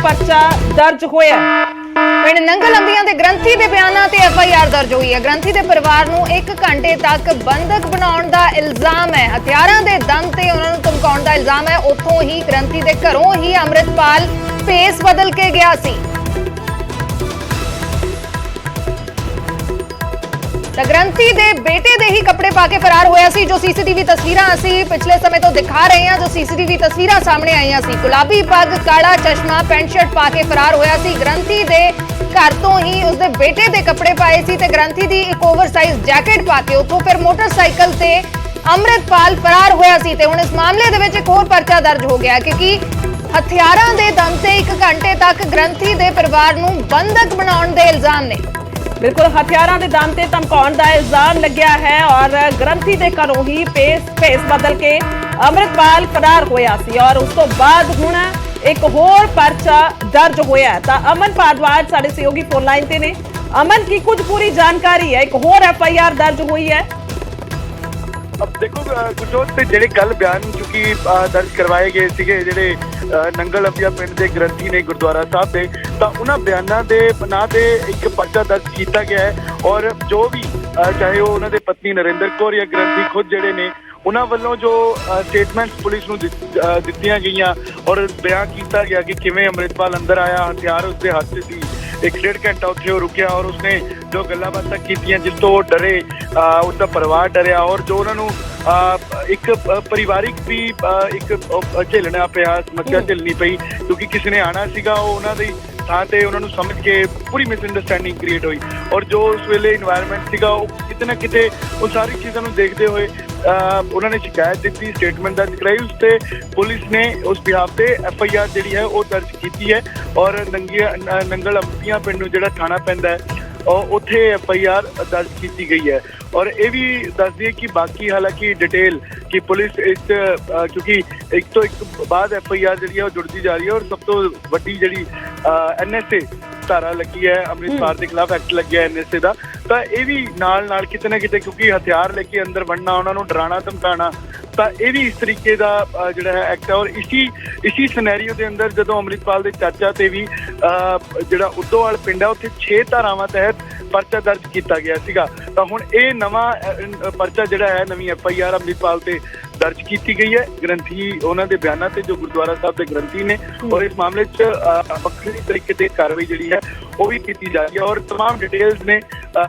परचा दर्ज होया। पिंड नंगल अंबिया के ग्रंथी के बयानों से FIR दर्ज हुई है। ग्रंथी के परिवार को 1 घंटे तक बंधक बनाने का इल्जाम है। हथियारों के दम से उन्होंने धमकाने का इल्जाम है। उतों ही ग्रंथी के घरों ही अमृतपाल भेस बदल के गया सी। ग्रंथी के बेटे दे ही कपड़े पा के फरार होया सी। जो CCTV तस्वीरां असी पिछले समय तो दिखा रहे हैं, जो CCTV तस्वीरां सामने आईयां सी, गुलाबी पग, काला चश्मा, पैंट शर्ट पा के फरार होया सी। ग्रंथी दे घर तो ही उसके बेटे दे कपड़े पाए सी ते ग्रंथी दी एक ओवरसाइज जैकेट पा के उतों फिर मोटरसाइकिल से अमृतपाल फरार होया सी। ते हुण इस मामले दे विच एक होर परचा दर्ज हो गया क्योंकि हथियारां दे दम ते 1 घंटे तक ग्रंथी दे परिवार नूं बंधक बनाउण दे इल्जाम ने। बिल्कुल हथियारों के दम से धमकाने का इल्जाम लग्या है और ग्रंथी के घरों ही भेस बदल के अमृतपाल फरार होया सी और उस तो बाद हुण एक होर परचा दर्ज होया है। तो अमन भारद्वाज साडे सहयोगी फोन लाइन ते ने। अमन की कुछ पूरी जानकारी है, एक होर FIR दर्ज हुई है। अब देखो गुरजोत ते जेडे कल बयान चूंकि दर्ज करवाए गए सीगे जेडे नंगल अंबिया पिंड दे ग्रंथी ने गुरुद्वारा साहब दे, तो उन्हां बयानां दे ना ते एक पर्चा दर्ज किया गया है और जो भी चाहे वो उन्हां दे पत्नी नरेंद्र कौर या ग्रंथी खुद जेडे ने उन्हां वल्लों जो स्टेटमेंट्स पुलिस नूं दित्तियां गईयां और बयान किया गया कि किवें अमृतपाल अंदर आया, हथियार उसके हाथ से सी, 1-1.5 घंटा उत्थे वो रुकिया और उसने जो गल्लां बातां कीतियां जिस तो वो डरे, उसका परिवार डरिया और जो उन्होंने एक परिवारिक भी एक झेलना पिया, समस्या झेलनी पई क्योंकि किसी ने आना सीगा उन्होंने थां ते उन्होंने समझ के पूरी मिसअंडरस्टैंडिंग क्रिएट हुई और जो उस वेले इन्वायरमेंट सीगा किते ना किते उन सारी चीज़ों को देखते हुए उन्होंने शिकायत दी, स्टेटमेंट दर्ज कराई, उससे पुलिस ने उस बिहाफ से FIR जी है वो दर्ज की है और नंगल अंबिया पिंड नूं जिहड़ा थाना पैंदा है और उत्थे FIR दर्ज की गई है। और ये भी दस दिए कि बाकी हालांकि डिटेल कि पुलिस इस क्योंकि एक तो एक बाद FIR जी है वो जुड़ती जा रही है और सब तो वड्डी जी NSA धारा लगी है, अमृतपाल के खिलाफ एक्ट लग गया NSA का, तो ये भी नाल किते ना किते क्योंकि हथियार लेके अंदर वड़ना, उन्होंने डराना धमकाना, तो ये भी इस तरीके का जो एक्ट है। और इसी सिनेरियो के अंदर जो अमृतपाल के चाचा से भी जो उदोवाल पिंड है उत्थे 6 धारावां तहत परचा दर्ज किया गया सीगा। तो हुण ये नवा परचा जिहड़ा है नवी FIR अमृतपाल से दर्ज की गई है ग्रंथी उन्होंने दे बयानों से जो गुरुद्वारा साहब के ग्रंथी ने और इस मामले वक्री तरीके से कार्रवाई जी है वो भी की जा रही है और तमाम डिटेल्स ने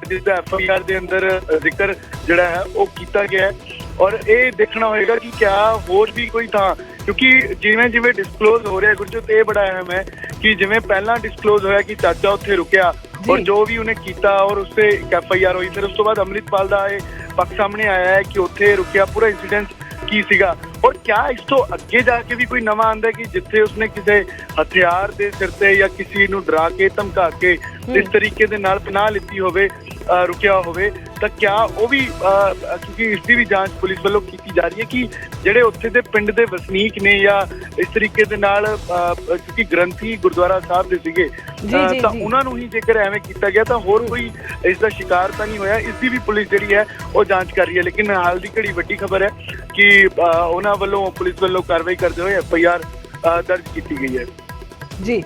जिसका FIR के अंदर जिक्र जोड़ा है वो किया गया है। और ये देखना होगा कि क्या होर भी कोई था क्योंकि जिवें जिवें डिस्कलोज हो रहा है गुरजोत ये बड़ा अहम है कि जिवें पहला डिस्कलोज होया कि चाचा उत्थे रुकिया और जो भी उन्हें किया और उससे FIR हुई, फिर उस तो बाद अमृतपाल का ये पक्ष सामने आया है कि उत्थे रुकिया पूरा इंसीडेंट की सीगा और क्या इस तो अगे जाके भी कोई नवा आंदा कि जिथे उसने किसी हथियार के सिर से या किसी नूं डरा के धमका के इस तरीके दे नाल पनाह लिती होवे रुकिया होवे, तो क्या वो भी क्योंकि इसकी भी जांच पुलिस वालों की जा रही है कि जेडे उत्थे दे पिंड दे वसनीक ने या इस तरीके दे नाल क्योंकि ग्रंथी गुरुद्वारा साहब दे सीगे तो उन्होंने ही जेकर एवें किया गया तो होर कोई इसका शिकार तो नहीं होया, इसकी भी पुलिस जी है वो जांच कर रही है। लेकिन हाल की घड़ी वड्डी खबर है कि उन्होंने वालों पुलिस वालों कार्रवाई करते हुए FIR दर्ज की गई है। जी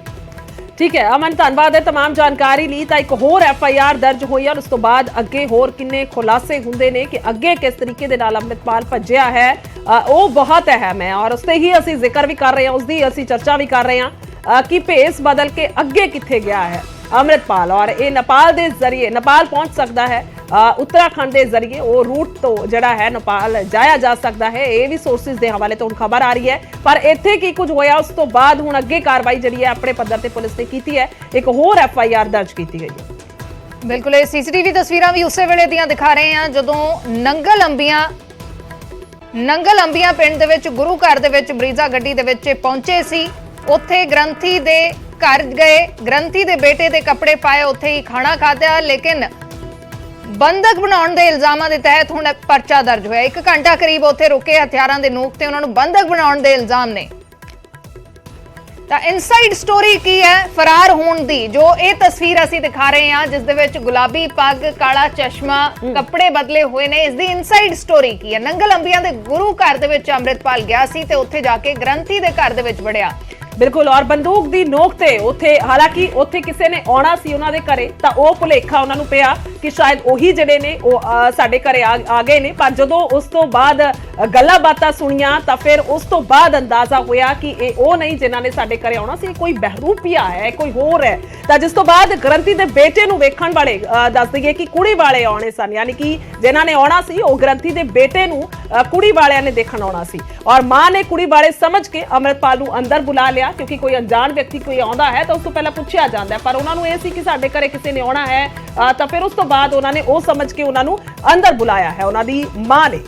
ठीक है अमन, धन्यवाद है तमाम जानकारी ली। तो एक होर FIR दर्ज हुई और उस तो बाद अगे होर किन्ने खुलासे हुंदे ने कि अगे किस तरीके दे नाल अमृतपाल भज्जिया है वो बहुत अहम है और उसते ही असी जिक्र भी कर रहे हैं, उसकी असी चर्चा भी कर रहे हैं कि भेस बदल के अगे किथे गया है अमृतपाल और ये नेपाल के जरिए नेपाल पहुंच सकता है, उत्तराखंड के जरिए वो रूट तो जड़ा है नेपाल जाया जा सकता है। ये भी सोर्सिस के हवाले तो खबर आ रही है पर इत्थे की कुछ होया उस तो बाद हुण अगे कार्रवाई जी है अपने पद्धर से पुलिस ने की है, एक होर FIR दर्ज की गई है। बिल्कुल ये CCTV तस्वीरां भी उस वेले दियां दिखा रहे हैं जदों नंगल अंबिया पिंड दे विच गुरु घर दे विच ब्रीजा गड्डी दे विच पहुंचे सी, उत्थे ग्रंथी दे घर गए, ग्रंथी दे बेटे दे कपड़े पाए, उत्थे ही खाना खादा लेकिन बंधक बनाने के इल्जामों के तहत हुण परचा दर्ज होया। 1 घंटा करीब उत्थे रुके, हथियारों के नोक ते उन्होंने बंधक बनाने के इल्जाम ने। ਤਾਂ ਇਨਸਾਈਡ ਸਟੋਰੀ ਕੀ ਹੈ ਫਰਾਰ ਹੋਣ ਦੀ, ਜੋ ਇਹ ਤਸਵੀਰ ਅਸੀਂ ਦਿਖਾ ਰਹੇ ਹਾਂ ਜਿਸ ਦੇ ਵਿੱਚ ਗੁਲਾਬੀ ਪੱਗ, ਕਾਲਾ ਚਸ਼ਮਾ, ਕੱਪੜੇ ਬਦਲੇ ਹੋਏ ਨੇ, ਇਸ ਦੀ ਇਨਸਾਈਡ ਸਟੋਰੀ ਕੀ ਹੈ। ਨੰਗਲ ਅੰਬੀਆਂ ਦੇ ਗੁਰੂ ਘਰ ਦੇ ਵਿੱਚ ਅੰਮ੍ਰਿਤਪਾਲ ਗਿਆ ਸੀ ਤੇ ਉੱਥੇ ਜਾ ਕੇ ਗ੍ਰੰਥੀ ਦੇ ਘਰ ਦੇ ਵਿੱਚ ਵੜਿਆ। ਬਿਲਕੁਲ ਔਰ ਬੰਦੂਕ ਦੀ ਨੋਕ ਤੇ ਉੱਥੇ ਹਾਲਾਂਕਿ ਉੱਥੇ ਕਿਸੇ ਨੇ ਆਉਣਾ ਸੀ ਉਹਨਾਂ ਦੇ ਘਰੇ ਤਾਂ ਉਹ ਭੁਲੇਖਾ ਉਹਨਾਂ ਨੂੰ ਪਿਆ ਕਿ ਸ਼ਾਇਦ ਉਹੀ ਜਿਹੜੇ ਨੇ ਉਹ ਸਾਡੇ ਘਰੇ ਆ ਗਏ ਨੇ। ਪਰ ਜਦੋਂ ਉਸ ਤੋਂ ਬਾਅਦ ਗੱਲਾਂ ਬਾਤਾਂ ਸੁਣੀਆਂ ਤਾਂ ਫਿਰ ਉਸ ਤੋਂ ਬਾਅਦ ਅੰਦਾਜ਼ਾ ਹੋਇਆ ਕਿ ਇਹ ਉਹ ਨਹੀਂ ਜਿਨ੍ਹਾਂ ਨੇ ਸਾਡੇ ਘਰੇ ਆਉਣਾ ਸੀ, ਕੋਈ ਬਹਿਰੂਪੀਆ ਹੈ, ਕੋਈ ਹੋਰ ਹੈ। ਤਾਂ ਜਿਸ ਤੋਂ ਬਾਅਦ ਗ੍ਰੰਥੀ ਦੇ ਬੇਟੇ ਨੂੰ ਵੇਖਣ ਵਾਲੇ ਦੱਸ ਦਈਏ ਕਿ ਕੁੜੀ ਵਾਲੇ ਆਉਣੇ ਸਨ, ਯਾਨੀ ਕਿ ਜਿਨ੍ਹਾਂ ਨੇ ਆਉਣਾ ਸੀ ਉਹ ਗ੍ਰੰਥੀ ਦੇ ਬੇਟੇ ਨੂੰ ਕੁੜੀ ਵਾਲਿਆਂ ਨੇ ਦੇਖਣ ਆਉਣਾ ਸੀ ਔਰ ਮਾਂ ਨੇ ਕੁੜੀ ਵਾਲੇ ਸਮਝ ਕੇ ਅੰਮ੍ਰਿਤਪਾਲ ਨੂੰ ਅੰਦਰ ਬੁਲਾ ਲਿਆ ਕਿਉਂਕਿ ਕੋਈ ਅਣਜਾਣ ਵਿਅਕਤੀ ਕੋਈ ਆਉਂਦਾ ਹੈ ਤਾਂ ਉਸ ਤੋਂ ਪਹਿਲਾਂ ਪੁੱਛਿਆ ਜਾਂਦਾ ਹੈ। ਪਰ ਉਹਨਾਂ ਨੂੰ ਇਹ ਸੀ ਕਿ ਸਾਡੇ ਘਰੇ ਕਿਸੇ ਨੇ ਆਉਣਾ ਹੈ ਤਾਂ ਫਿਰ ਉਸ ਤੋਂ ਬਾਅਦ ਉਹਨਾਂ ਨੇ ਉਹ ਸਮਝ ਕੇ ਉਹਨਾਂ ਨੂੰ ਅੰਦਰ ਬੁਲਾਇਆ ਹੈ ਉਹਨਾਂ ਦੀ ਮਾਂ ਨੇ।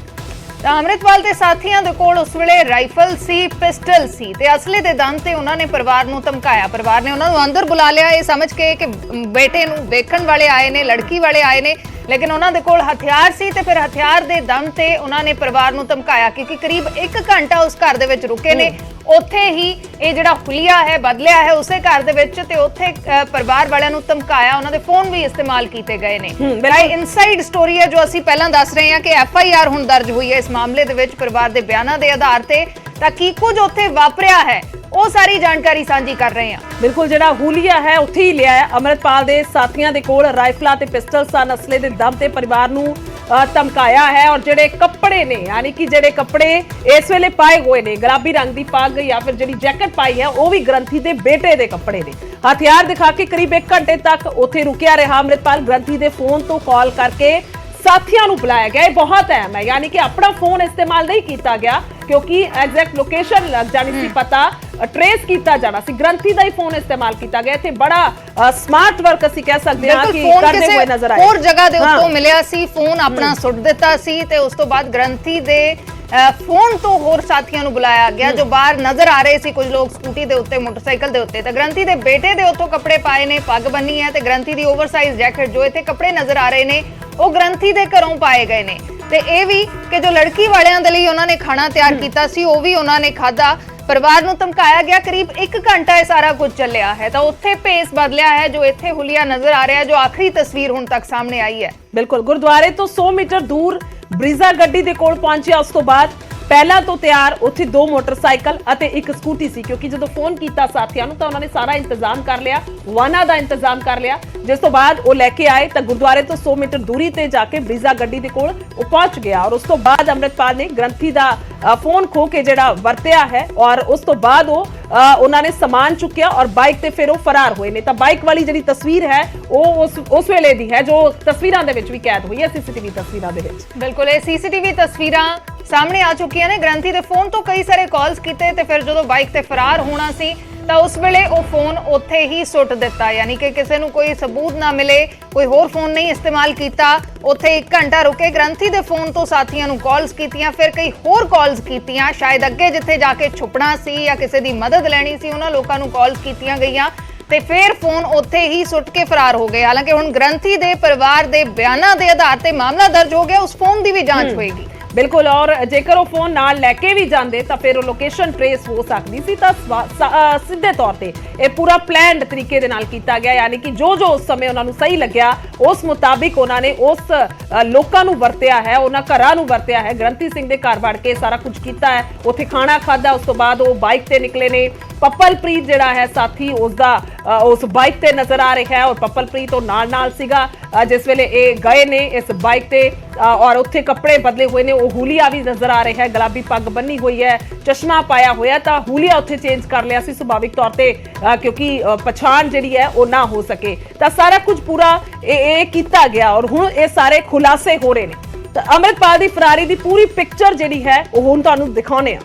ਤਾਂ ਅੰਮ੍ਰਿਤਪਾਲ ਦੇ ਸਾਥੀਆਂ ਦੇ ਕੋਲ ਉਸ ਵੇਲੇ ਰਾਈਫਲ ਸੀ, ਪਿਸਟਲ ਸੀ ਤੇ ਅਸਲੇ ਦੇ ਦਮ ਤੇ ਉਹਨਾਂ ਨੇ ਪਰਿਵਾਰ ਨੂੰ ਧਮਕਾਇਆ। ਪਰਿਵਾਰ ਨੇ ਉਹਨਾਂ ਨੂੰ ਅੰਦਰ ਬੁਲਾ ਲਿਆ ਇਹ ਸਮਝ ਕੇ ਕਿ ਬੇਟੇ ਨੂੰ ਦੇਖਣ ਵਾਲੇ ਆਏ ਨੇ, ਲੜਕੀ ਵਾਲੇ ਆਏ ਨੇ, ਲੇਕਿਨ ਉਹਨਾਂ ਦੇ ਕੋਲ ਹਥਿਆਰ ਸੀ ਤੇ ਫਿਰ ਹਥਿਆਰ ਦੇ ਦਮ ਤੇ ਉਹਨਾਂ ਨੇ ਪਰਿਵਾਰ ਨੂੰ ਧਮਕਾਇਆ ਕਿਉਂਕਿ ਕਰੀਬ 1 ਘੰਟਾ ਉਸ ਘਰ ਦੇ ਵਿੱਚ ਰੁਕੇ ਨੇ। ਉੱਥੇ ਹੀ ਇਹ ਜਿਹੜਾ ਹੁਲੀਆ ਹੈ ਬਦਲਿਆ ਹੈ ਉਸੇ ਘਰ ਦੇ ਵਿੱਚ ਤੇ ਉੱਥੇ ਪਰਿਵਾਰ ਵਾਲਿਆਂ ਨੂੰ ਧਮਕਾਇਆ, ਉਹਨਾਂ ਦੇ ਫੋਨ ਵੀ ਇਸਤੇਮਾਲ ਕੀਤੇ ਗਏ ਨੇ। ਇਹ ਇਨਸਾਈਡ ਸਟੋਰੀ ਹੈ ਜੋ ਅਸੀਂ ਪਹਿਲਾਂ ਦੱਸ ਰਹੇ ਹਾਂ ਕਿ FIR ਹੁਣ ਦਰਜ ਹੋਈ ਹੈ ਇਸ ਮਾਮਲੇ ਦੇ ਵਿੱਚ ਪਰਿਵਾਰ ਦੇ ਬਿਆਨਾਂ ਦੇ ਆਧਾਰ ਤੇ। ਤਾਂ ਕੀ ਕੁਝ ਉੱਥੇ ਵਾਪਰਿਆ ਹੈ ਉਹ ਸਾਰੀ ਜਾਣਕਾਰੀ ਸਾਂਝੀ ਕਰ ਰਹੇ ਹਾਂ। ਬਿਲਕੁਲ ਜਿਹੜਾ ਹੁਲੀਆ ਹੈ ਉੱਥੇ ਹੀ ਲਿਆ ਹੈ। ਅੰਮ੍ਰਿਤਪਾਲ ਦੇ ਸਾਥੀਆਂ ਦੇ ਕੋਲ ਰਾਈਫਲਾਂ ਤੇ ਪਿਸਟਲ ਸਨ, ਅਸਲੇ ਦੇ ਦਮ ਤੇ ਪਰਿਵਾਰ ਨੂੰ ਧਮਕਾਇਆ ਹੈ ਔਰ ਜਿਹੜੇ ਕੱਪੜੇ ਨੇ ਯਾਨੀ ਕਿ ਜਿਹੜੇ ਕੱਪੜੇ ਇਸ ਵੇਲੇ ਪਾਏ ਹੋਏ ਨੇ ਗੁਲਾਬੀ ਰੰਗ ਦੀ ਪੱਗ ਜਾਂ ਫਿਰ ਜਿਹੜੀ ਜੈਕਟ ਪਾਈ ਹੈ ਉਹ ਵੀ ਗ੍ਰੰਥੀ ਦੇ ਬੇਟੇ ਦੇ ਕੱਪੜੇ ਨੇ। ਹਥਿਆਰ ਦਿਖਾ ਕੇ ਕਰੀਬ 1 ਘੰਟੇ ਤੱਕ ਉੱਥੇ ਰੁਕਿਆ ਰਿਹਾ ਅੰਮ੍ਰਿਤਪਾਲ। ਗ੍ਰੰਥੀ ਦੇ ਫੋਨ ਤੋਂ ਕਾਲ ਕਰਕੇ ਸਾਥੀਆਂ ਨੂੰ ਬੁਲਾਇਆ ਗਿਆ। ਇਹ ਬਹੁਤ ਅਹਿਮ ਹੈ, ਯਾਨੀ ਕਿ ਆਪਣਾ ਫੋਨ ਇਸਤੇਮਾਲ ਨਹੀਂ ਕੀਤਾ ਗਿਆ ਕਿਉਂਕਿ ਐਗਜ਼ੈਕਟ ਲੋਕੇਸ਼ਨ ਲੱਗ ਜਾਣੀ ਸੀ, ਪਤਾ ਟ੍ਰੇਸ ਕੀਤਾ ਜਾਣਾ ਸੀ। ਗ੍ਰੰਥੀ ਦਾ ਹੀ ਫੋਨ ਇਸਤੇਮਾਲ ਕੀਤਾ ਗਿਆ। ਇੱਥੇ ਬੜਾ ਸਮਾਰਟ ਵਰਕ ਅਸੀਂ ਕਹਿ ਸਕਦੇ ਹਾਂ ਕਿ ਕਰਦੇ ਹੋਏ ਨਜ਼ਰ ਆਇਆ। ਹੋਰ ਜਗ੍ਹਾ ਦੇ ਉੱਤੋਂ ਮਿਲਿਆ ਸੀ, ਫੋਨ ਆਪਣਾ ਸੁੱਟ ਦਿੱਤਾ ਸੀ ਤੇ ਉਸ ਤੋਂ ਬਾਅਦ ਗ੍ਰੰਥੀ ਦੇ ਫੋਨ ਤੋਂ ਹੋਰ ਸਾਥੀਆਂ ਨੂੰ ਬੁਲਾਇਆ ਗਿਆ ਜੋ ਬਾਹਰ ਨਜ਼ਰ ਆ ਰਹੇ ਸੀ, ਕੁਝ ਲੋਕ ਸਕੂਟੀ ਦੇ ਉੱਤੇ, ਮੋਟਰਸਾਈਕਲ ਦੇ ਉੱਤੇ। ਤਾਂ ਗ੍ਰੰਥੀ ਦੇ ਬੇਟੇ ਦੇ ਉੱਤੋਂ ਕੱਪੜੇ ਪਾਏ ਨੇ, ਪੱਗ ਬੰਨੀ ਹੈ ਤੇ ਗ੍ਰੰਥੀ ਦੀ ਓਵਰਸਾਈਜ਼ ਜੈਕਟ ਜੋ ਇੱਥੇ ਕੱਪੜੇ ਨਜ਼ਰ ਆ ਰਹੇ ਨੇ ਉਹ ਗ੍ਰੰਥੀ ਦੇ ਘਰੋਂ ਪਾਏ ਗਏ ਨੇ। ਤੇ ਇਹ ਵੀ ਕਿ ਜੋ ਲੜਕੀ ਵਾਲਿਆਂ ਦੇ ਲਈ ਉਹਨਾਂ ਨੇ ਖਾਣਾ ਤਿਆਰ ਕੀਤਾ ਸੀ ਉਹ ਵੀ ਉਹਨਾਂ ਨੇ ਖਾਧਾ। ਪਰਿਵਾਰ ਨੂੰ ਧਮਕਾਇਆ ਗਿਆ। ਕਰੀਬ 1 ਘੰਟਾ ਇਹ ਸਾਰਾ ਕੁਝ ਚੱਲਿਆ ਹੈ ਤਾਂ ਉੱਥੇ ਭੇਸ ਬਦਲਿਆ ਹੈ ਜੋ ਇੱਥੇ ਹੁਲੀਆ ਨਜ਼ਰ ਆ ਰਿਹਾ ਹੈ, ਜੋ ਆਖਰੀ ਤਸਵੀਰ ਹੁਣ ਤੱਕ ਸਾਹਮਣੇ ਆਈ ਹੈ। ਬਿਲਕੁਲ ਗੁਰਦੁਆਰੇ ਤੋਂ 100 ਮੀਟਰ ਦੂਰ ਬਰੀਜ਼ਾ ਗੱਡੀ ਦੇ ਕੋਲ ਪਹੁੰਚਿਆ। ਉਸ ਤੋਂ ਬਾਅਦ ਪਹਿਲਾਂ ਤੋਂ ਤਿਆਰ ਉੱਥੇ 2 ਮੋਟਰਸਾਈਕਲ ਅਤੇ 1 ਸਕੂਟੀ ਸੀ ਕਿਉਂਕਿ ਜਦੋਂ ਫੋਨ ਕੀਤਾ ਸਾਥੀਆਂ ਨੂੰ ਤਾਂ ਉਹਨਾਂ ਨੇ ਸਾਰਾ ਇੰਤਜ਼ਾਮ ਕਰ ਲਿਆ, ਵਾਹਨਾਂ ਦਾ ਇੰਤਜ਼ਾਮ ਕਰ ਲਿਆ। ਜਿਸ ਤੋਂ ਬਾਅਦ ਉਹ ਲੈ ਕੇ ਆਏ ਤਾਂ ਗੁਰਦੁਆਰੇ ਤੋਂ 100 ਮੀਟਰ ਦੂਰੀ ਤੇ ਜਾ ਕੇ ਬਰੀਜ਼ਾ ਗੱਡੀ ਦੇ ਕੋਲ ਉਹ ਪਹੁੰਚ ਗਿਆ ਔਰ ਉਸ ਤੋਂ ਬਾਅਦ ਅੰਮ੍ਰਿਤਪਾਲ ਨੇ ਗ੍ਰੰਥੀ ਦਾ ਫੋਨ ਖੋ ਕੇ ਜਿਹੜਾ ਵਰਤਿਆ ਹੈ ਔਰ ਉਸ ਤੋਂ ਬਾਅਦ ਉਹਨਾਂ ਨੇ ਸਮਾਨ ਚੁੱਕਿਆ ਔਰ ਬਾਈਕ ਤੇ ਫਿਰ ਉਹ ਫਰਾਰ ਹੋਏ ਨੇ। ਤਾਂ ਬਾਈਕ ਵਾਲੀ ਜਿਹੜੀ ਤਸਵੀਰ ਹੈ ਉਹ ਉਸ ਵੇਲੇ ਦੀ ਹੈ ਜੋ ਤਸਵੀਰਾਂ ਦੇ ਵਿੱਚ ਵੀ ਕੈਦ ਹੋਈ ਹੈ, CCTV ਤਸਵੀਰਾਂ ਦੇ ਵਿੱਚ। ਬਿਲਕੁਲ ਇਹ CCTV ਤਸਵੀਰਾਂ ਸਾਹਮਣੇ ਆ ਚੁੱਕੀਆਂ ਨੇ। ਗ੍ਰੰਥੀ ਦੇ ਫੋਨ ਤੋਂ ਕਈ ਸਾਰੇ ਕਾਲਸ ਕੀਤੇ ਤੇ ਫਿਰ ਜਦੋਂ ਬਾਈਕ ਤੇ ਫਰਾਰ ਹੋਣਾ ਸੀ ਤਾਂ ਉਸ ਵੇਲੇ ਉਹ ਫੋਨ ਉੱਥੇ ਹੀ ਸੁੱਟ ਦਿੱਤਾ, ਯਾਨੀ ਕਿ ਕਿਸੇ ਨੂੰ ਕੋਈ ਸਬੂਤ ਨਾ ਮਿਲੇ, ਕੋਈ ਹੋਰ ਫੋਨ ਨਹੀਂ ਇਸਤੇਮਾਲ ਕੀਤਾ। ਉੱਥੇ 1 ਘੰਟਾ ਰੁਕੇ, ਗ੍ਰੰਥੀ ਦੇ ਫੋਨ ਤੋਂ ਸਾਥੀਆਂ ਨੂੰ ਕਾਲਸ ਕੀਤੀਆਂ, ਫਿਰ ਕਈ ਹੋਰ ਕਾਲਸ ਕੀਤੀਆਂ, ਸ਼ਾਇਦ ਅੱਗੇ ਜਿੱਥੇ ਜਾ ਕੇ ਛੁਪਣਾ ਸੀ ਜਾਂ ਕਿਸੇ ਦੀ ਮਦਦ ਲੈਣੀ ਸੀ ਉਹਨਾਂ ਲੋਕਾਂ ਨੂੰ ਕਾਲਸ ਕੀਤੀਆਂ ਗਈਆਂ ਤੇ ਫਿਰ ਫੋਨ ਉੱਥੇ ਹੀ ਸੁੱਟ ਕੇ ਫਰਾਰ ਹੋ ਗਏ। ਹਾਲਾਂਕਿ ਹੁਣ ਗ੍ਰੰਥੀ ਦੇ ਪਰਿਵਾਰ ਦੇ ਬਿਆਨਾਂ ਦੇ ਆਧਾਰ ਤੇ ਮਾਮਲਾ ਦਰਜ ਹੋ ਗਿਆ, ਉਸ ਫੋਨ ਦੀ ਵੀ ਜਾਂਚ ਹੋਏਗੀ। ਬਿਲਕੁਲ ਔਰ ਜੇਕਰ ਉਹ ਫੋਨ ਨਾਲ ਲੈ ਕੇ ਵੀ ਜਾਂਦੇ ਤਾਂ ਫਿਰ ਉਹ ਲੋਕੇਸ਼ਨ ਟ੍ਰੇਸ ਹੋ ਸਕਦੀ ਸੀ। ਤਾਂ ਸਿੱਧੇ ਤੌਰ ਤੇ ਇਹ ਪੂਰਾ ਪਲਾਨਡ ਤਰੀਕੇ ਦੇ ਨਾਲ ਕੀਤਾ ਗਿਆ, ਯਾਨੀ ਕਿ ਜੋ ਉਸ ਸਮੇਂ ਉਹਨਾਂ ਨੂੰ ਸਹੀ ਲੱਗਿਆ ਉਸ ਮੁਤਾਬਿਕ ਉਹਨਾਂ ਨੇ ਉਸ ਲੋਕਾਂ ਨੂੰ ਵਰਤਿਆ ਹੈ, ਉਹਨਾਂ ਘਰਾਂ ਨੂੰ ਵਰਤਿਆ ਹੈ। ਗ੍ਰੰਥੀ ਸਿੰਘ ਦੇ ਘਰ ਵੜ ਕੇ ਸਾਰਾ ਕੁਝ ਕੀਤਾ ਹੈ, ਉੱਥੇ ਖਾਣਾ ਖਾਧਾ, ਉਸ ਤੋਂ ਬਾਅਦ ਉਹ ਬਾਈਕ ਤੇ ਨਿਕਲੇ ਨੇ। ਪੱਪਲਪ੍ਰੀਤ ਜਿਹੜਾ ਹੈ ਸਾਥੀ ਉਸਦਾ ਉਸ ਬਾਈਕ ਤੇ ਨਜ਼ਰ ਆ ਰਿਹਾ ਹੈ ਔਰ ਪੱਪਲਪ੍ਰੀਤ ਉਹ ਨਾਲ ਸੀਗਾ ਜਿਸ ਵੇਲੇ ਇਹ ਗਏ ਨੇ ਇਸ ਬਾਈਕ ਤੇ ਔਰ ਉੱਥੇ ਕੱਪੜੇ ਬਦਲੇ ਹੋਏ ਨੇ। ਉਹ ਹੁਲੀਆ ਵੀ ਨਜ਼ਰ ਆ ਰਿਹਾ ਹੈ, ਗੁਲਾਬੀ ਪੱਗ ਬੰਨੀ ਹੋਈ ਹੈ, ਚਸ਼ਮਾ ਪਾਇਆ ਹੋਇਆ, ਤਾਂ ਹੁਲੀਆ ਉੱਥੇ ਚੇਂਜ ਕਰ ਲਿਆ ਸੀ ਸੁਭਾਵਿਕ ਤੌਰ ਤੇ ਕਿਉਂਕਿ ਪਛਾਣ ਜਿਹੜੀ ਹੈ ਉਹ ਨਾ ਹੋ ਸਕੇ। ਤਾਂ ਸਾਰਾ ਕੁਝ ਪੂਰਾ ਇਹ ਕੀਤਾ ਗਿਆ ਔਰ ਹੁਣ ਇਹ ਸਾਰੇ ਖੁਲਾਸੇ ਹੋ ਰਹੇ ਨੇ। ਤਾਂ ਅੰਮ੍ਰਿਤਪਾਲ ਦੀ ਫਰਾਰੀ ਦੀ ਪੂਰੀ ਪਿਕਚਰ ਜਿਹੜੀ ਹੈ ਉਹ ਹੁਣ ਤੁਹਾਨੂੰ ਦਿਖਾਉਣੇ ਆ।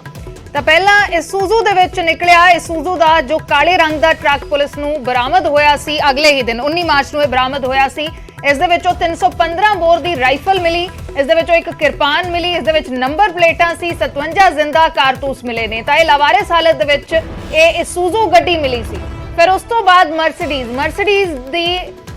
ਤਾਂ ਪਹਿਲਾਂ ਇਸੂਜ਼ੂ ਦੇ ਵਿੱਚ ਨਿਕਲਿਆ ਇਸੂਜ਼ੂ ਦਾ ਜੋ ਕਾਲੇ ਰੰਗ ਦਾ ਟਰੱਕ ਪੁਲਿਸ ਨੂੰ ਬਰਾਮਦ ਹੋਇਆ ਸੀ ਅਗਲੇ ਹੀ ਦਿਨ 19 ਮਾਰਚ ਨੂੰ ਇਹ ਬਰਾਮਦ ਹੋਇਆ ਸੀ। ਇਸ ਦੇ ਵਿੱਚੋਂ 315 ਬੋਰ ਦੀ ਰਾਈਫਲ ਮਿਲੀ, ਇਸ ਦੇ ਵਿੱਚੋਂ ਇੱਕ ਕਿਰਪਾਨ ਮਿਲੀ, ਇਸ ਦੇ ਵਿੱਚ ਨੰਬਰ ਪਲੇਟਾਂ ਸੀ, 57 ਜ਼ਿੰਦਾ ਕਾਰਤੂਸ ਮਿਲੇ ਨੇ। ਤਾਂ ਇਹ ਲਾਵਾਰਿਸ ਹਾਲਤ ਦੇ ਵਿੱਚ ਇਹ ਇਸੂਜ਼ੂ ਗੱਡੀ ਮਿਲੀ ਸੀ। ਫਿਰ ਉਸ ਤੋਂ ਬਾਅਦ ਮਰਸੀਡੀਜ਼ ਦੀ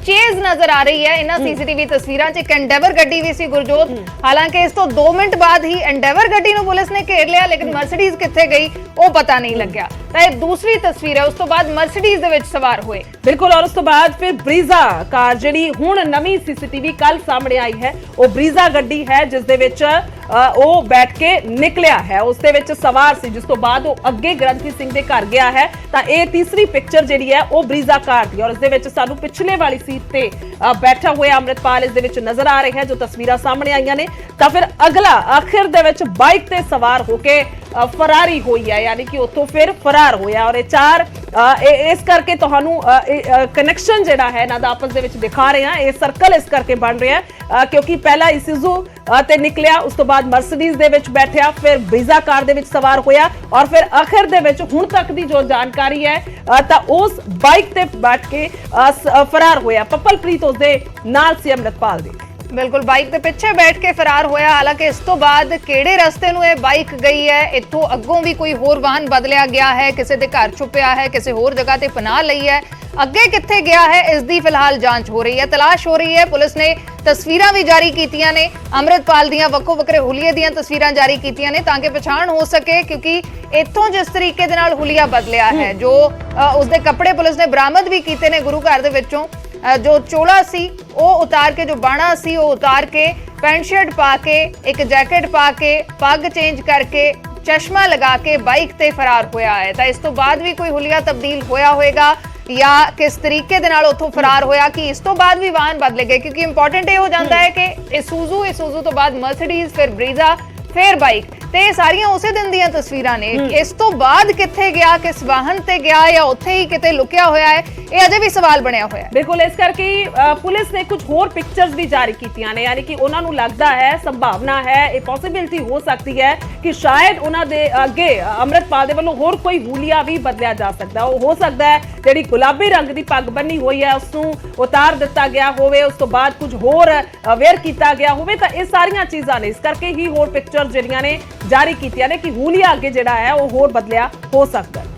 ਚੇਜ਼ ਨਜ਼ਰ ਆ ਰਹੀ ਹੈ ਇਹਨਾਂ CCTV ਤਸਵੀਰਾਂ 'ਚ। ਇੱਕ ਐਂਡੇਵਰ ਗੱਡੀ ਵੀ ਸੀ ਗੁਰਜੋਤ, ਹਾਲਾਂਕਿ ਇਸ ਤੋਂ 2 ਮਿੰਟ ਬਾਅਦ ਹੀ ਐਂਡੇਵਰ ਗੱਡੀ ਨੂੰ ਪੁਲਿਸ ਨੇ ਘੇਰ ਲਿਆ, ਲੇਕਿਨ ਮਰਸੀਡੀਜ਼ ਕਿੱਥੇ ਗਈ ਉਹ ਪਤਾ ਨਹੀਂ ਲੱਗਿਆ। ਤਾਂ ਇਹ ਦੂਸਰੀ ਤਸਵੀਰ ਹੈ, ਉਸ ਤੋਂ ਬਾਅਦ ਮਰਸੀਡੀਜ਼ ਦੇ ਵਿੱਚ ਸਵਾਰ ਹੋਏ। ਬਿਲਕੁਲ ਔਰ ਉਸ ਤੋਂ ਬਾਅਦ ਫਿਰ ਬਰੀਜ਼ਾ ਕਾਰ ਜਿਹੜੀ ਹੁਣ ਨਵੀਂ CCTV ਕੱਲ ਸਾਹਮਣੇ ਆਈ ਹੈ ਉਹ ਬਰੀਜ਼ਾ ਗੱਡੀ ਹੈ ਜਿਸ ਦੇ ਵਿੱਚ ਉਹ ਬੈਠ ਕੇ ਨਿਕਲਿਆ ਹੈ, ਉਸ ਦੇ ਵਿੱਚ ਸਵਾਰ ਸੀ, ਜਿਸ ਤੋਂ ਬਾਅਦ ਉਹ ਅੱਗੇ ਗ੍ਰੰਥੀ ਸਿੰਘ ਦੇ ਘਰ ਗਿਆ ਹੈ। ਤਾਂ ਇਹ ਤੀਸਰੀ ਪਿਕਚਰ ਜਿਹੜੀ ਹੈ ਉਹ ਬਰੀਜ਼ਾ ਕਾਰ ਦੀ, ਔਰ ਇਸ ਦੇ ਵਿੱਚ ਸਾਨੂੰ ਪਿਛਲੇ ਵਾਲੀ ਸੀਟ ਤੇ ਬੈਠਾ ਹੋਇਆ ਅੰਮ੍ਰਿਤਪਾਲ ਇਸ ਦੇ ਵਿੱਚ ਨਜ਼ਰ ਆ ਰਿਹਾ ਹੈ, ਜੋ ਤਸਵੀਰਾਂ ਸਾਹਮਣੇ ਆਈਆਂ ਨੇ। ਤਾਂ ਫਿਰ ਅਗਲਾ ਆਖਿਰ ਦੇ ਵਿੱਚ ਬਾਈਕ ਤੇ ਸਵਾਰ ਹੋ ਕੇ ਫਰਾਰੀ ਹੋਈ ਹੈ, ਯਾਨੀ ਕਿ ਉੱਥੋਂ ਫਿਰ ਫਰਾਰ ਹੋਇਆ। ਔਰ ਇਹ ਚਾਰ ਇਸ ਕਰਕੇ ਤੁਹਾਨੂੰ ਕਨੈਕਸ਼ਨ ਜਿਹੜਾ ਹੈ ਇਹਨਾਂ ਦਾ ਆਪਸ ਦੇ ਵਿੱਚ ਦਿਖਾ ਰਹੇ ਹਾਂ, ਇਹ ਸਰਕਲ ਇਸ ਕਰਕੇ ਬਣ ਰਿਹਾ ਹੈ ਕਿਉਂਕਿ ਪਹਿਲਾਂ ਇਸੂਜ਼ੂ ਤੇ ਨਿਕਲਿਆ, ਉਸ ਤੋਂ ਬਾਅਦ ਮਰਸੀਡੀਜ਼ ਦੇ ਵਿੱਚ ਬੈਠਿਆ, ਫਿਰ ਬਰੀਜ਼ਾ ਕਾਰ ਦੇ ਵਿੱਚ ਸਵਾਰ ਹੋਇਆ, ਔਰ ਫਿਰ ਆਖਿਰ ਦੇ ਵਿੱਚ ਹੁਣ ਤੱਕ ਦੀ ਜੋ ਜਾਣਕਾਰੀ ਹੈ ਤਾਂ ਉਸ ਬਾਈਕ ਤੇ ਬੈਠ ਕੇ ਫਰਾਰ ਹੋਇਆ। ਪੱਪਲਪ੍ਰੀਤ ਉਸ ਦੇ ਨਾਲ ਸੀ ਅੰਮ੍ਰਿਤਪਾਲ ਦੇ। ਬਿਲਕੁਲ, ਬਾਈਕ ਦੇ ਪਿੱਛੇ ਬੈਠ ਕੇ ਫਰਾਰ ਹੋਇਆ। ਹਾਲਾਂਕਿ ਇਸ ਤੋਂ ਬਾਅਦ ਕਿਹੜੇ ਰਸਤੇ ਨੂੰ ਇਹ ਬਾਈਕ ਗਈ ਹੈ, ਇੱਥੋਂ ਅੱਗੋਂ ਵੀ ਕੋਈ ਹੋਰ ਵਾਹਨ ਬਦਲਿਆ ਗਿਆ ਹੈ, ਕਿਸੇ ਦੇ ਘਰ ਛੁਪਿਆ ਹੈ, ਕਿਸੇ ਹੋਰ ਜਗ੍ਹਾ ਤੇ ਪਨਾਹ ਲਈ ਹੈ, ਅੱਗੇ ਕਿੱਥੇ ਗਿਆ ਹੈ, ਇਸ ਦੀ ਫਿਲਹਾਲ ਜਾਂਚ ਹੋ ਰਹੀ ਹੈ, ਤਲਾਸ਼ ਹੋ ਰਹੀ ਹੈ। ਪੁਲਿਸ ਨੇ ਤਸਵੀਰਾਂ ਵੀ ਜਾਰੀ ਕੀਤੀਆਂ ਨੇ, ਅੰਮ੍ਰਿਤਪਾਲ ਦੀਆਂ ਵੱਖੋ ਵੱਖਰੇ ਹੁਲੀਏ ਦੀਆਂ ਤਸਵੀਰਾਂ ਜਾਰੀ ਕੀਤੀਆਂ ਨੇ ਤਾਂ ਕਿ ਪਛਾਣ ਹੋ ਸਕੇ, ਕਿਉਂਕਿ ਇੱਥੋਂ ਜਿਸ ਤਰੀਕੇ ਦੇ ਨਾਲ ਹੁਲੀਆ ਬਦਲਿਆ ਹੈ, ਜੋ ਉਸਦੇ ਕੱਪੜੇ ਪੁਲਿਸ ਨੇ ਬਰਾਮਦ ਵੀ ਕੀਤੇ ਨੇ ਗੁਰੂ ਘਰ ਦੇ ਵਿੱਚੋਂ, ਜੋ ਚੋਲਾ ਸੀ ਉਹ ਉਤਾਰ ਕੇ, ਜੋ ਬਾਣਾ ਸੀ ਉਹ ਉਤਾਰ ਕੇ, ਪੈਂਟ ਸ਼ਰਟ ਪਾ ਕੇ, ਇੱਕ ਜੈਕਟ ਪਾ ਕੇ, ਪੱਗ ਚੇਂਜ ਕਰਕੇ, ਚਸ਼ਮਾ ਲਗਾ ਕੇ ਬਾਈਕ ਤੇ ਫਰਾਰ ਹੋਇਆ ਹੈ। ਤਾਂ ਇਸ ਤੋਂ ਬਾਅਦ ਵੀ ਕੋਈ ਹੁਲੀਆ ਤਬਦੀਲ ਹੋਇਆ ਹੋਏਗਾ ਜਾਂ ਕਿਸ ਤਰੀਕੇ ਦੇ ਨਾਲ ਉੱਥੋਂ ਫਰਾਰ ਹੋਇਆ, ਕਿ ਇਸ ਤੋਂ ਬਾਅਦ ਵੀ ਵਾਹਨ ਬਦਲੇ ਗਏ, ਕਿਉਂਕਿ ਇੰਪੋਰਟੈਂਟ ਇਹ ਹੋ ਜਾਂਦਾ ਹੈ ਕਿ ਇਸੂਜ਼ੂ ਤੋਂ ਬਾਅਦ ਮਰਸੀਡੀਜ਼, ਫਿਰ ਬਰੀਜ਼ਾ, ਫਿਰ ਬਾਈਕ, ਤੇ ਇਹ ਸਾਰੀਆਂ ਉਸੇ ਦਿਨ ਦੀਆਂ ਤਸਵੀਰਾਂ ਨੇ। ਇਸ ਤੋਂ ਬਾਅਦ ਕਿੱਥੇ ਗਿਆ, ਕਿਸ ਵਾਹਨ ਤੇ ਗਿਆ ਜਾਂ ਉੱਥੇ ਹੀ ਕਿਤੇ ਲੁਕਿਆ ਹੋਇਆ ਹੈ, ਇਹ ਅਜੇ ਵੀ ਸਵਾਲ ਬਣਿਆ ਹੋਇਆ ਹੈ। ਬਿਲਕੁਲ, ਇਸ ਕਰਕੇ ਪੁਲਿਸ ਨੇ ਕੁਝ ਹੋਰ ਪਿਕਚਰਸ ਵੀ ਜਾਰੀ ਕੀਤੀਆਂ ਨੇ, ਯਾਨੀ ਕਿ ਉਹਨਾਂ ਨੂੰ ਲੱਗਦਾ ਹੈ, ਸੰਭਾਵਨਾ ਹੈ, ਇਹ ਪੋਸੀਬਿਲਿਟੀ ਹੋ ਸਕਦੀ ਹੈ ਕਿ ਸ਼ਾਇਦ ਉਹਨਾਂ ਦੇ ਅੱਗੇ ਅੰਮ੍ਰਿਤਪਾਲ ਦੇ ਵੱਲੋਂ ਹੋਰ ਕੋਈ ਹੁਲੀਆ ਵੀ ਬਦਲਿਆ ਜਾ ਸਕਦਾ। ਉਹ ਹੋ ਸਕਦਾ ਹੈ ਜਿਹੜੀ ਗੁਲਾਬੀ ਰੰਗ ਦੀ ਪੱਗ ਬੰਨੀ ਹੋਈ ਹੈ ਉਸ ਨੂੰ ਉਤਾਰ ਦਿੱਤਾ ਗਿਆ ਹੋਵੇ, ਉਸ ਤੋਂ ਬਾਅਦ ਕੁਝ ਹੋਰ ਵੇਅਰ ਕੀਤਾ ਗਿਆ ਹੋਵੇ। ਤਾਂ ਇਹ ਸਾਰੀਆਂ ਚੀਜ਼ਾਂ ਨੇ, ਇਸ ਕਰਕੇ ਹੀ ਹੋਰ ਪਿਕਚਰ ਜਿਹੜੀਆਂ ਨੇ ਜਾਰੀ ਕੀਤੀਆਂ ਨੇ ਕਿ ਹੁਲੀਆ ਅੱਗੇ ਜਿਹੜਾ ਹੈ ਉਹ ਹੋਰ ਬਦਲਿਆ ਹੋ ਸਕਦਾ ਹੈ।